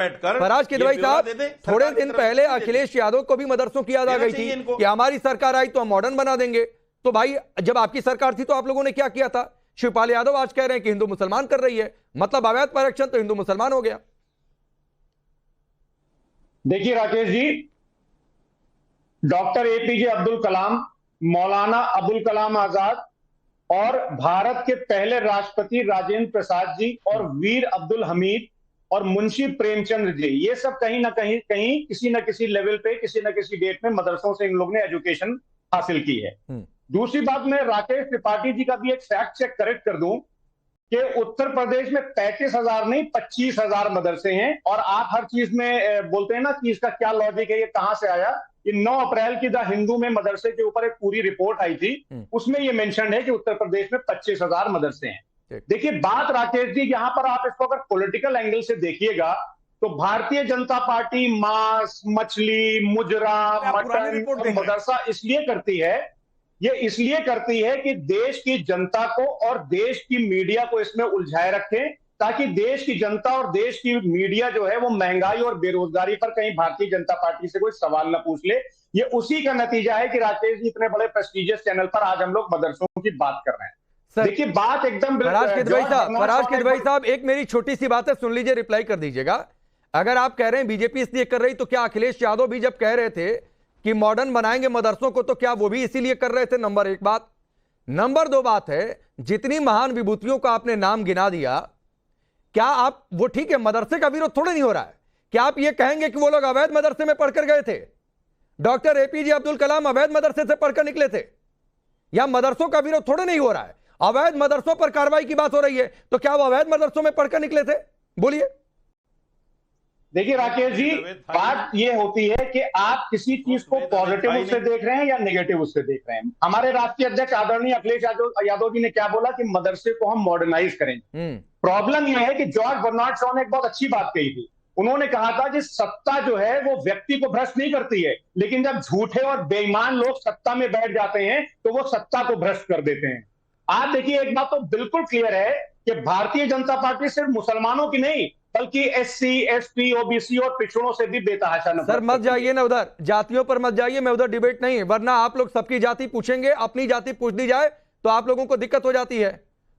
फराज किदवई साहब, थोड़े दिन पहले अखिलेश यादव को भी मदरसों की याद आ गई थी कि हमारी सरकार आई तो हम मॉडर्न बना देंगे। तो भाई जब आपकी सरकार थी तो आप लोगों ने क्या किया था? शिवपाल यादव आज कह रहे हैं कि हिंदू मुसलमान कर रही है, मतलब अवैध परिरक्षण तो हिंदू मुसलमान हो गया। देखिए राकेश जी, डॉक्टर एपीजे अब्दुल कलाम, मौलाना अबुल कलाम आजाद और भारत के पहले राष्ट्रपति राजेंद्र प्रसाद जी और वीर अब्दुल हमीद और मुंशी प्रेमचंद जी, ये सब कहीं ना कहीं किसी न किसी लेवल पे किसी न किसी डेट में मदरसों से इन लोग ने एजुकेशन हासिल की है। दूसरी बात, मैं राकेश त्रिपाठी जी का भी एक फैक्ट चेक करेक्ट कर दूं कि उत्तर प्रदेश में 35,000 नहीं 25,000 मदरसे हैं। और आप हर चीज में बोलते हैं ना कि इसका क्या लॉजिक है, ये कहां से आया। ये 9 अप्रैल की द हिंदू में मदरसे के ऊपर एक पूरी रिपोर्ट आई थी, उसमें ये मेंशन है कि उत्तर प्रदेश में 25,000 मदरसे हैं। देखिए बात राकेश जी, यहां पर आप इसको अगर पॉलिटिकल एंगल से देखिएगा तो भारतीय जनता पार्टी मांस, मछली, मुजरा, मटन और मदरसा इसलिए करती है, ये इसलिए करती है कि देश की जनता को और देश की मीडिया को इसमें उलझाए रखें, ताकि देश की जनता और देश की मीडिया जो है वो महंगाई और बेरोजगारी पर कहीं भारतीय जनता पार्टी से कोई सवाल ना पूछ ले। ये उसी का नतीजा है कि राकेश जी इतने बड़े प्रेस्टिजियस चैनल पर आज हम लोग मदरसों की बात कर रहे हैं। देखिए बात एकदम फराज किदवई साहब, एक मेरी छोटी सी बात है, सुन लीजिए, रिप्लाई कर दीजिएगा। अगर आप कह रहे हैं बीजेपी इसलिए कर रही, तो क्या अखिलेश यादव भी जब कह रहे थे कि मॉडर्न बनाएंगे मदरसों को, तो क्या वो भी इसीलिए कर रहे थे? नंबर 1 बात। नंबर 2 बात है, जितनी महान विभूतियों का आपने नाम गिना दिया, क्या आप वो, ठीक है मदरसे का विरोध थोड़ा नहीं हो रहा है, क्या आप ये कहेंगे कि वो लोग अवैध मदरसे में पढ़कर गए थे? डॉक्टर एपीजे अब्दुल कलाम अवैध मदरसे से पढ़कर निकले थे? या मदरसों का विरोध थोड़ा नहीं हो रहा है, अवैध मदरसों पर कार्रवाई की बात हो रही है, तो क्या वो अवैध मदरसों में पढ़कर निकले थे? बोलिए। देखिए राकेश जी, बात ये होती है कि आप किसी चीज को पॉजिटिव उससे देख रहे हैं या नेगेटिव उससे देख रहे हैं। हमारे राष्ट्रीय अध्यक्ष आदरणीय अखिलेश यादव जी ने क्या बोला कि मदरसे को हम मॉडर्नाइज करेंगे। प्रॉब्लम यह है कि जॉर्ज बर्नार्ड शॉ ने एक बहुत अच्छी बात कही थी। उन्होंने कहा था कि सत्ता जो है वो व्यक्ति को भ्रष्ट नहीं करती है, लेकिन जब झूठे और बेईमान लोग सत्ता में बैठ जाते हैं तो वो सत्ता को भ्रष्ट कर देते हैं। आप देखिए, एक बात तो बिल्कुल क्लियर है कि भारतीय जनता पार्टी सिर्फ मुसलमानों की नहीं बल्कि एससी, एसटी, ओबीसी और पिछड़ों से भी बेतहाशा नफरत। सर मत जाइए ना उधर, जातियों पर मत जाइए, मैं उधर डिबेट नहीं है, वरना आप लोग सबकी जाति पूछेंगे, अपनी जाति पूछ दी जाए तो आप लोगों को दिक्कत हो जाती है।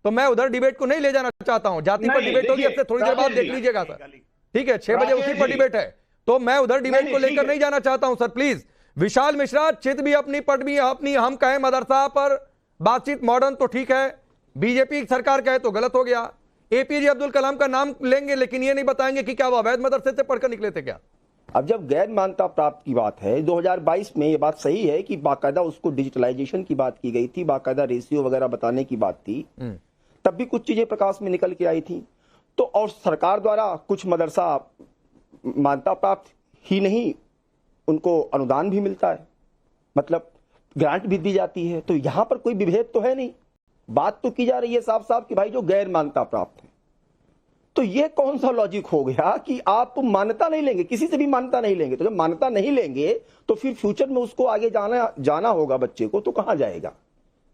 तो मैं उधर डिबेट को नहीं ले जाना चाहता हूं। जाति पर डिबेट होगी, अब से थोड़ी देर बाद देख लीजिएगा सर, ठीक है 6 बजे उसी पर डिबेट है, तो मैं उधर डिबेट को लेकर नहीं जाना चाहता हूं सर, प्लीज। विशाल मिश्रा, चित भी अपनी पट भी अपनी, हम कहें मदरसा पर बातचीत मॉडर्न तो ठीक है, बीजेपी सरकार कहे तो गलत हो गया। एपीजे अब्दुल कलाम का नाम लेंगे लेकिन ये नहीं बताएंगे कि क्या वो अवैध मदरसे से पढ़कर निकले थे क्या? अब जब गैर मान्यता प्राप्त की बात है, 2022 में ये बात सही है कि बाकायदा उसको डिजिटलाइजेशन की बात की गई थी, बाकायदा रेशियो वगैरह बताने की बात थी, तब भी कुछ चीजें प्रकाश में निकल के आई थी। तो और सरकार द्वारा कुछ मदरसा मान्यता प्राप्त ही नहीं, उनको अनुदान भी मिलता है, मतलब ग्रांट भी दी जाती है, तो यहां पर कोई विभेद तो है नहीं। बात तो की जा रही है साफ साफ कि भाई जो गैर मान्यता प्राप्त है, तो ये कौन सा लॉजिक हो गया कि आप मान्यता नहीं लेंगे, किसी से भी मान्यता नहीं लेंगे? तो जब मान्यता नहीं लेंगे तो फिर फ्यूचर में उसको आगे जाना होगा बच्चे को, तो कहां जाएगा,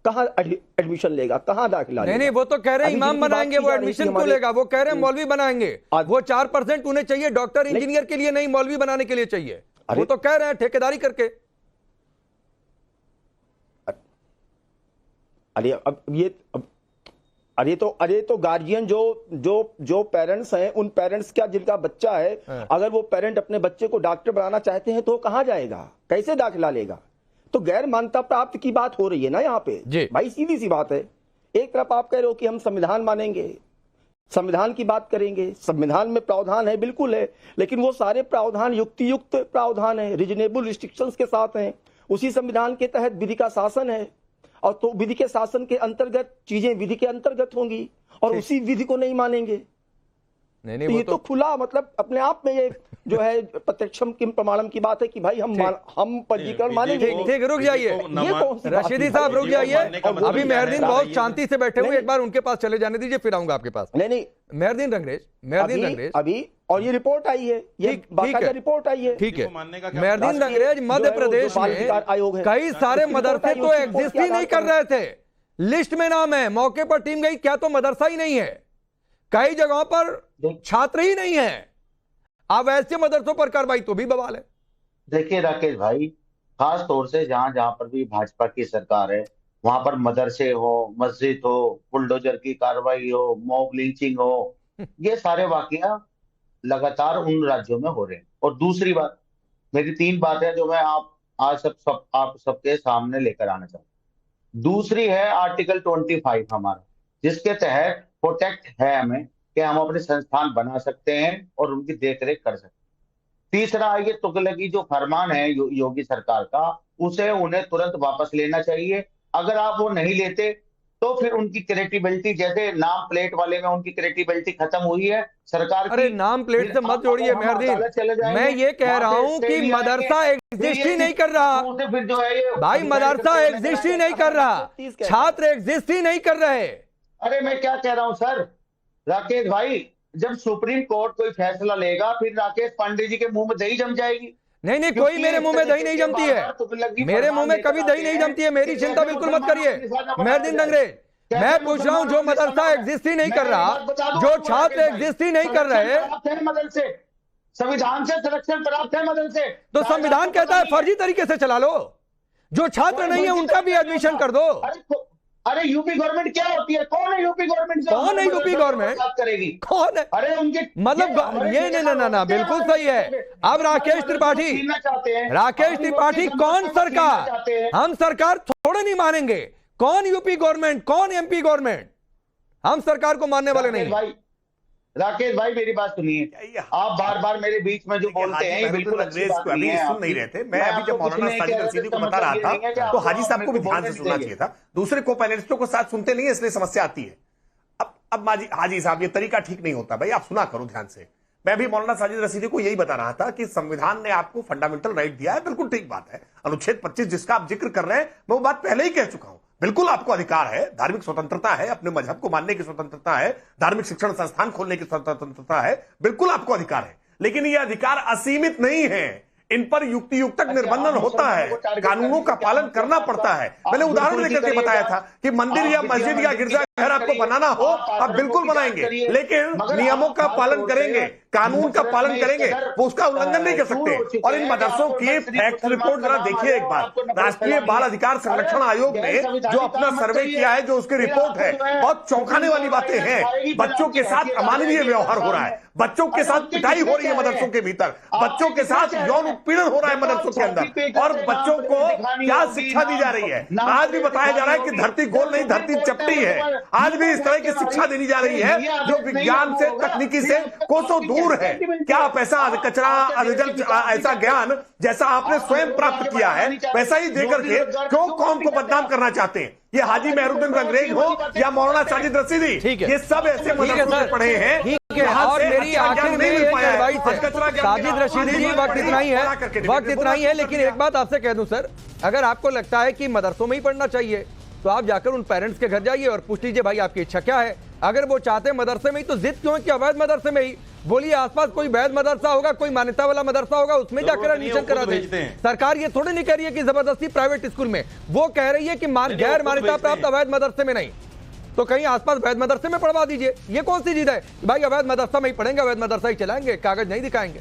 कहां एडमिशन लेगा, कहां दाखिला लेगा? नहीं, वो तो कह रहे हैं इमाम बनाएंगे, वो एडमिशन को लेगा, वो कह रहे हैं मौलवी बनाएंगे, वो 4% उन्हें चाहिए, डॉक्टर इंजीनियर के लिए नहीं, मौलवी बनाने के लिए चाहिए, वो तो कह रहे हैं ठेकेदारी करके। अरे तो गार्जियन जो पेरेंट्स हैं, उन पेरेंट्स का जिनका बच्चा है, अगर वो पेरेंट अपने बच्चे को डॉक्टर बनाना चाहते हैं तो वो कहां जाएगा, कैसे दाखिला लेगा? तो गैर मान्यता प्राप्त की बात हो रही है ना यहाँ पे भाई, सीधी सी बात है। एक तरफ आप कह रहे हो कि हम संविधान मानेंगे, संविधान की बात करेंगे, संविधान में प्रावधान है, बिल्कुल है, लेकिन वो सारे प्रावधान युक्तियुक्त प्रावधान है, रीजनेबल रिस्ट्रिक्शंस के साथ हैं। उसी संविधान के तहत विधि का शासन है, और तो विधि के शासन के अंतर्गत चीजें विधि के अंतर्गत होंगी, और उसी विधि को नहीं मानेंगे। नहीं, तो ये तो खुला मतलब अपने आप में ये जो है प्रत्यक्षम किम प्रमाणम की बात है कि भाई हम पंजीकरण मानेंगे। ठीक, रुक जाइए रशीदी साहब, रुक जाइए, अभी मेहरदीन बहुत शांति से बैठे हुए, एक बार उनके पास चले जाने दीजिए, फिर आऊंगा आपके पास। नहीं मेहरदीन रंगरेज अभी, और ये रिपोर्ट आई है, ये बाकायदा रिपोर्ट आई है, ठीक है। मेहरदीन रंगरेज, मध्य प्रदेश में कई सारे मदरसे तो एग्जिस्ट ही नहीं कर रहे थे, लिस्ट में नाम है, मौके पर टीम गई, क्या तो मदरसा ही नहीं है, कई जगहों पर छात्र ही नहीं है। अवैध मदरसों पर कार्रवाई तो भी बवाल है। देखिए राकेश भाई, खास तौर से जहां जहां पर भी भाजपा की सरकार है वहां पर मदरसे हो, मस्जिद हो, बुलडोजर की कार्रवाई हो, मॉब लिंचिंग हो, ये सारे वाकया लगातार उन राज्यों में हो रहे हैं। और दूसरी बात, मेरी 3 बातें जो मैं आप आज आप सबके सामने लेकर आना चाहता हूं। दूसरी है आर्टिकल 25 हमारा, जिसके तहत प्रोटेक्ट है हमें कि हम अपने संस्थान बना सकते हैं और उनकी देखरेख कर सकते हैं। तीसरा, ये तुगलकी जो फरमान है योगी सरकार का, उसे उन्हें तुरंत वापस लेना चाहिए। अगर आप वो नहीं लेते तो फिर उनकी क्रेडिबिलिटी, जैसे नाम प्लेट वाले में उनकी क्रेडिबिलिटी खत्म हुई है सरकार की। अरे नाम प्लेट से मत जोड़िए मेहरदीन, मैं ये कह रहा हूं कि मदरसा एग्जिस्ट ही नहीं कर रहा। फिर जो है ये भाई मदरसा एग्जिस्ट ही नहीं कर रहा, छात्र एग्जिस्ट ही नहीं कर रहे। अरे मैं क्या कह रहा हूं सर राकेश भाई, जब सुप्रीम कोर्ट कोई फैसला लेगा फिर राकेश पांडे जी के मुंह में दही जम जाएगी। नहीं, कोई मेरे मुंह में दही नहीं जमती है, मेरे मुंह में कभी दही नहीं जमती है, मेरी चिंता बिल्कुल मत करिए मेहरदीन अंग्रेज। मैं पूछ रहा हूं जो मदरसा एग्जिस्ट ही नहीं कर रहा, जो छात्र एग्जिस्ट ही नहीं कर रहे, मदरसे संविधान से संरक्षण प्राप्त है मदरसे, तो संविधान कहता है फर्जी तरीके से चला लो। जो छात्र नहीं है उनका भी एडमिशन कर दो। अरे यूपी गवर्नमेंट क्या होती है? कौन है यूपी गवर्नमेंट? कौन है यूपी गवर्नमेंट? करेगी कौन है? अरे उनके मतलब ये ना बिल्कुल सही है। अब राकेश त्रिपाठी कौन सरकार? हम सरकार थोड़े नहीं मानेंगे। कौन यूपी गवर्नमेंट, कौन एमपी गवर्नमेंट? हम सरकार को मानने वाले नहीं। राकेश भाई मेरी बात सुनिए, आप बार बार मेरे बीच में जो बोलते हैं बिल्कुल अंग्रेज को अभी सुन नहीं रहे थे। मैं अभी जब मौलाना साजिद रशीदी को बता रहा था तो हाजी साहब को भी ध्यान से सुनना चाहिए था, दूसरे को पैनलिस्टों को साथ सुनते नहीं है, इसलिए समस्या आती है। अब हाजी साहब ये तरीका ठीक नहीं होता भाई, आप सुना करो ध्यान से। मैं भी मौलाना साजिद रशीदी को यही बता रहा था कि संविधान ने आपको फंडामेंटल राइट दिया है, बिल्कुल ठीक बात है। अनुच्छेद 25 जिसका आप जिक्र कर रहे हैं, मैं वो बात पहले ही कह चुका हूं। बिल्कुल आपको अधिकार है, धार्मिक स्वतंत्रता है, अपने मजहब को मानने की स्वतंत्रता है, धार्मिक शिक्षण संस्थान खोलने की स्वतंत्रता है, बिल्कुल आपको अधिकार है। लेकिन यह अधिकार असीमित नहीं है, इन पर युक्ति युक्त तक निर्बंधन होता है, कानूनों का पालन करना पड़ता है। मैंने उदाहरण लेकर के बताया था कि मंदिर या मस्जिद या गिरजाघर आपको बनाना हो आप बिल्कुल बनाएंगे, लेकिन नियमों का पालन करेंगे, कानून का पालन करेंगे, वो उसका उल्लंघन नहीं कर सकते। और इन मदरसों की फैक्ट रिपोर्ट जरा देखिए एक बार। राष्ट्रीय बाल अधिकार संरक्षण आयोग ने जो अपना सर्वे किया है, जो उसकी रिपोर्ट है, बहुत चौंकाने वाली बातें हैं। बच्चों के साथ अमानवीय व्यवहार हो रहा है, बच्चों के साथ पिटाई हो रही है मदरसों के भीतर, बच्चों के साथ यौन उत्पीड़न हो रहा है मदरसों के अंदर, और बच्चों को क्या शिक्षा दी जा रही है? आज भी बताया जा रहा है कि धरती गोल नहीं धरती चपटी है। आज भी इस तरह की शिक्षा देनी जा रही है जो विज्ञान से, तकनीकी से कोसों दूर है। क्या आप ऐसा कचरा रिजल्ट, ऐसा ज्ञान जैसा आपने स्वयं प्राप्त किया है वैसा ही देकर के क्यों कौम को बदनाम करना चाहते हैं? ये हाजी मेहरुद्दीन अंग्रेज हो या मौलाना साजिद रसीदी, ये सब ऐसे मदरसों में पढ़े हैं। और मेरी आखिर में साजिद रशीदी जी, वक्त इतना ही है, लेकिन एक बात आपसे कह दूं सर, अगर आपको लगता है कि मदरसों में ही पढ़ना चाहिए तो आप जाकर उन पेरेंट्स के घर जाइए और पूछ लीजिए भाई आपकी इच्छा क्या है। अगर वो चाहते हैं मदरसे में ही, तो जिद क्यों है कि अवैध मदरसे में ही? बोलिए आसपास कोई वैध मदरसा होगा, कोई मान्यता वाला मदरसा होगा, उसमें जाकर एडमिशन करा दें। सरकार ये थोड़ी नहीं कह रही है कि जबरदस्ती प्राइवेट स्कूल में, वो कह रही है कि गैर मान्यता प्राप्त अवैध मदरसे में नहीं, तो कहीं आसपास वैध मदरसे में पढ़वा दीजिए। ये कौन सी जिद है भाई? अवैध मदरसा में ही पढ़ेंगे, अवैध मदरसा ही चलाएंगे, कागज नहीं दिखाएंगे।